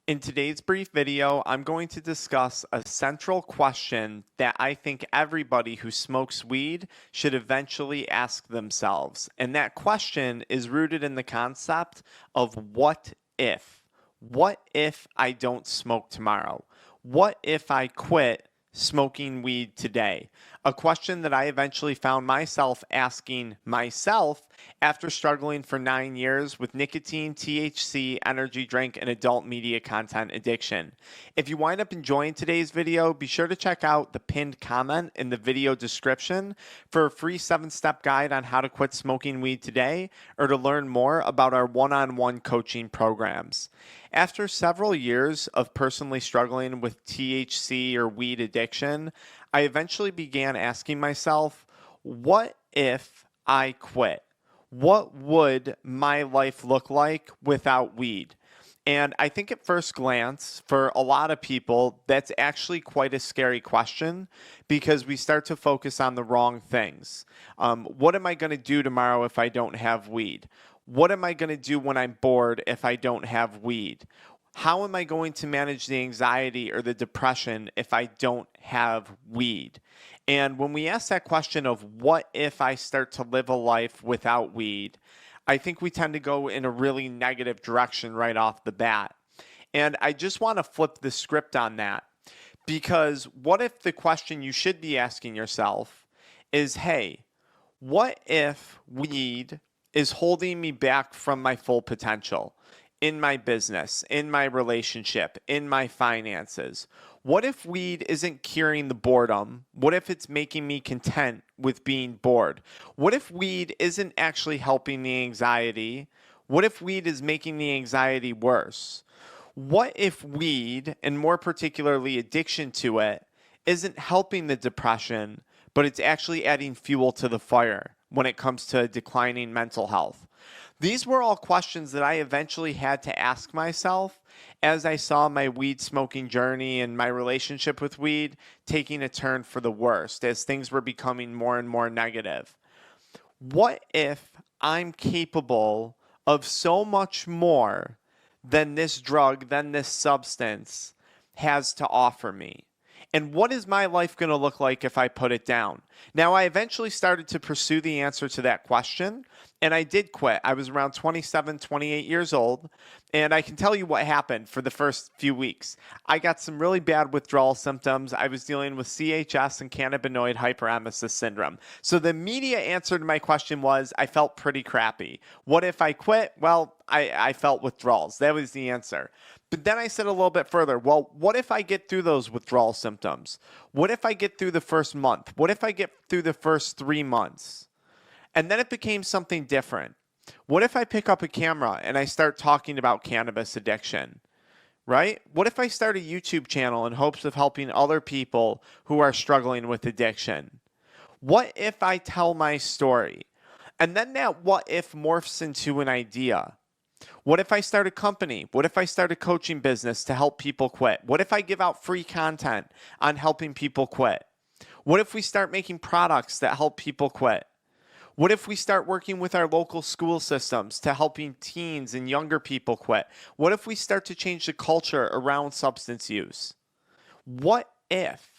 In today's brief video, I'm going to discuss a central question that I think everybody who smokes weed should eventually ask themselves. And that question is rooted in the concept of what if? What if I don't smoke tomorrow? What if I quit smoking weed today? A question that I eventually found myself asking myself after struggling for 9 years with nicotine, THC, energy drink, and adult media content addiction. If you wind up enjoying today's video, be sure to check out the pinned comment in the video description for a free 7-step guide on how to quit smoking weed today or to learn more about our one-on-one coaching programs. After several years of personally struggling with THC or weed addiction, I eventually began asking myself, what if I quit? What would my life look like without weed? And I think at first glance, for a lot of people, that's actually quite a scary question because we start to focus on the wrong things. What am I going to do tomorrow if I don't have weed? What am I going to do when I'm bored if I don't have weed? How am I going to manage the anxiety or the depression if I don't have weed? And when we ask that question of what if I start to live a life without weed, I think we tend to go in a really negative direction right off the bat. And I just want to flip the script on that because what if the question you should be asking yourself is, hey, what if weed is holding me back from my full potential in my business, in my relationship, in my finances? What if weed isn't curing the boredom? What if it's making me content with being bored? What if weed isn't actually helping the anxiety? What if weed is making the anxiety worse? What if weed, and more particularly addiction to it, isn't helping the depression, but it's actually adding fuel to the fire when it comes to declining mental health? These were all questions that I eventually had to ask myself as I saw my weed smoking journey and my relationship with weed taking a turn for the worst as things were becoming more and more negative. What if I'm capable of so much more than this drug, than this substance has to offer me? And what is my life going to look like if I put it down? Now, I eventually started to pursue the answer to that question, and I did quit. I was around 27, 28 years old, and I can tell you what happened for the first few weeks. I got some really bad withdrawal symptoms. I was dealing with CHS and cannabinoid hyperemesis syndrome. So the immediate answer to my question was I felt pretty crappy. What if I quit? Well, I felt withdrawals. That was the answer. But then I said a little bit further, well, what if I get through those withdrawal symptoms? What if I get through the first month? What if I get through the first 3 months? And then it became something different. What if I pick up a camera and I start talking about cannabis addiction? Right? What if I start a YouTube channel in hopes of helping other people who are struggling with addiction? What if I tell my story? And then that what if morphs into an idea. What if I start a company? What if I start a coaching business to help people quit? What if I give out free content on helping people quit? What if we start making products that help people quit? What if we start working with our local school systems to helping teens and younger people quit? What if we start to change the culture around substance use? What if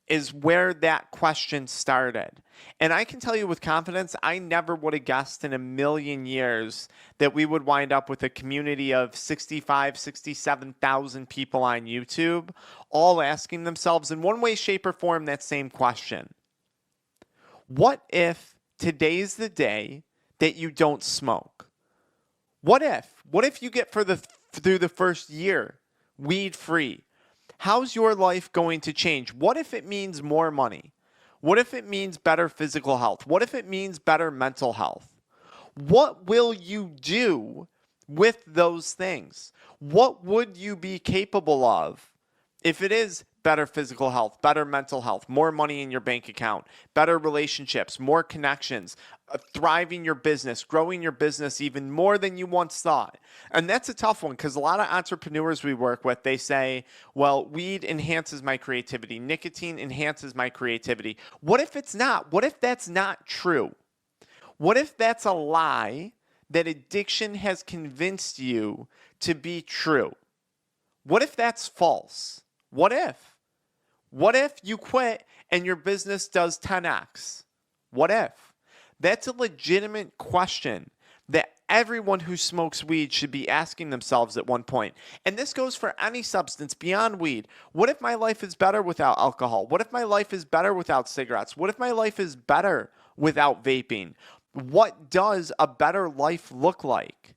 is where that question started. And I can tell you with confidence, I never would have guessed in a million years that we would wind up with a community of 65, 67,000 people on YouTube, all asking themselves in one way, shape, or form that same question. What if today's the day that you don't smoke? What if? What if you get through the first year weed free? How's your life going to change? What if it means more money? What if it means better physical health? What if it means better mental health? What will you do with those things? What would you be capable of if it is better physical health, better mental health, more money in your bank account, better relationships, more connections, thriving your business, growing your business even more than you once thought? And that's a tough one because a lot of entrepreneurs we work with, they say, well, weed enhances my creativity. Nicotine enhances my creativity. What if it's not? What if that's not true? What if that's a lie that addiction has convinced you to be true? What if that's false? What if? What if you quit and your business does 10x? What if? That's a legitimate question that everyone who smokes weed should be asking themselves at one point. And this goes for any substance beyond weed. What if my life is better without alcohol? What if my life is better without cigarettes? What if my life is better without vaping? What does a better life look like?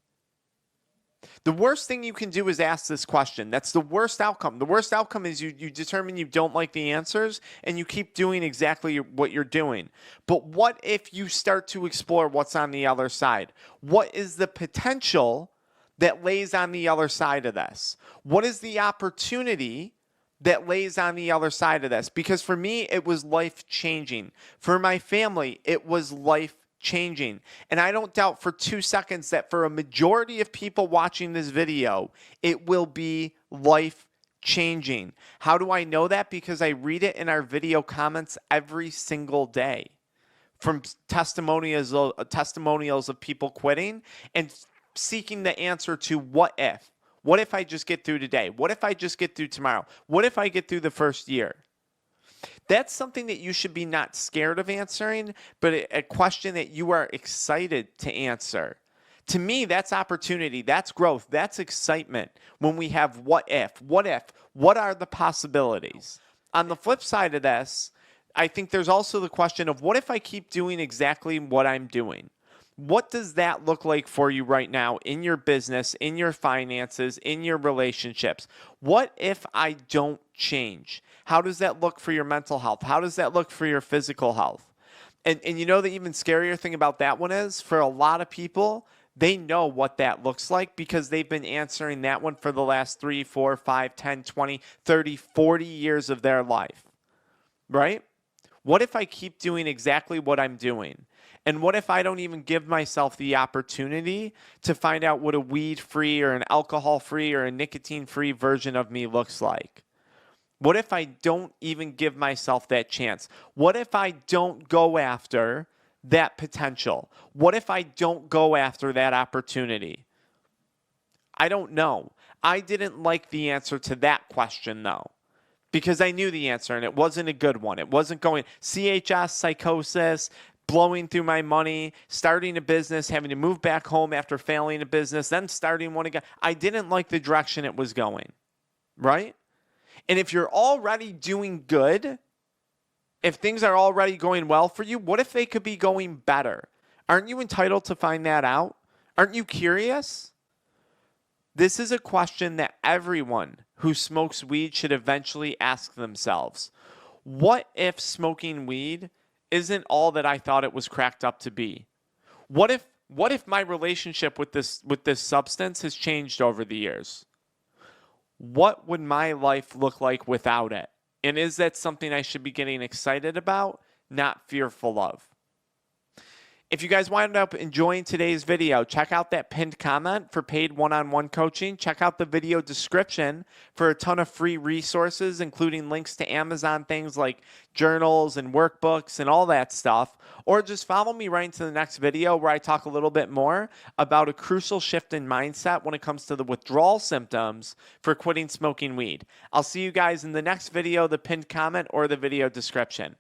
The worst thing you can do is ask this question. That's the worst outcome. The worst outcome is you determine you don't like the answers and you keep doing exactly what you're doing. But what if you start to explore what's on the other side? What is the potential that lays on the other side of this? What is the opportunity that lays on the other side of this? Because for me, it was life changing. For my family, it was life changing. And I don't doubt for 2 seconds that for a majority of people watching this video, it will be life changing. How do I know that? Because I read it in our video comments every single day from testimonials of people quitting and seeking the answer to what if. What if I just get through today? What if I just get through tomorrow? What if I get through the first year? That's something that you should be not scared of answering, but a question that you are excited to answer. To me, that's opportunity, that's growth, that's excitement when we have what if, what are the possibilities? On the flip side of this, I think there's also the question of what if I keep doing exactly what I'm doing? What does that look like for you right now in your business, in your finances, in your relationships? What if I don't change? How does that look for your mental health? How does that look for your physical health? And you know, the even scarier thing about that one is for a lot of people, they know what that looks like because they've been answering that one for the last 3, 4, 5, 10, 20, 30, 40 years of their life, right? What if I keep doing exactly what I'm doing? And what if I don't even give myself the opportunity to find out what a weed-free or an alcohol-free or a nicotine-free version of me looks like? What if I don't even give myself that chance? What if I don't go after that potential? What if I don't go after that opportunity? I don't know. I didn't like the answer to that question, though, because I knew the answer and it wasn't a good one. It wasn't going CHS, psychosis, blowing through my money, starting a business, having to move back home after failing a business, then starting one again. I didn't like the direction it was going, right? And if you're already doing good, if things are already going well for you, what if they could be going better? Aren't you entitled to find that out? Aren't you curious? This is a question that everyone who smokes weed should eventually ask themselves. What if smoking weed isn't all that I thought it was cracked up to be? What if my relationship with this substance has changed over the years? What would my life look like without it? And is that something I should be getting excited about, not fearful of? If you guys wound up enjoying today's video, check out that pinned comment for paid one-on-one coaching. Check out the video description for a ton of free resources, including links to Amazon things like journals and workbooks and all that stuff. Or just follow me right into the next video where I talk a little bit more about a crucial shift in mindset when it comes to the withdrawal symptoms for quitting smoking weed. I'll see you guys in the next video, the pinned comment or the video description.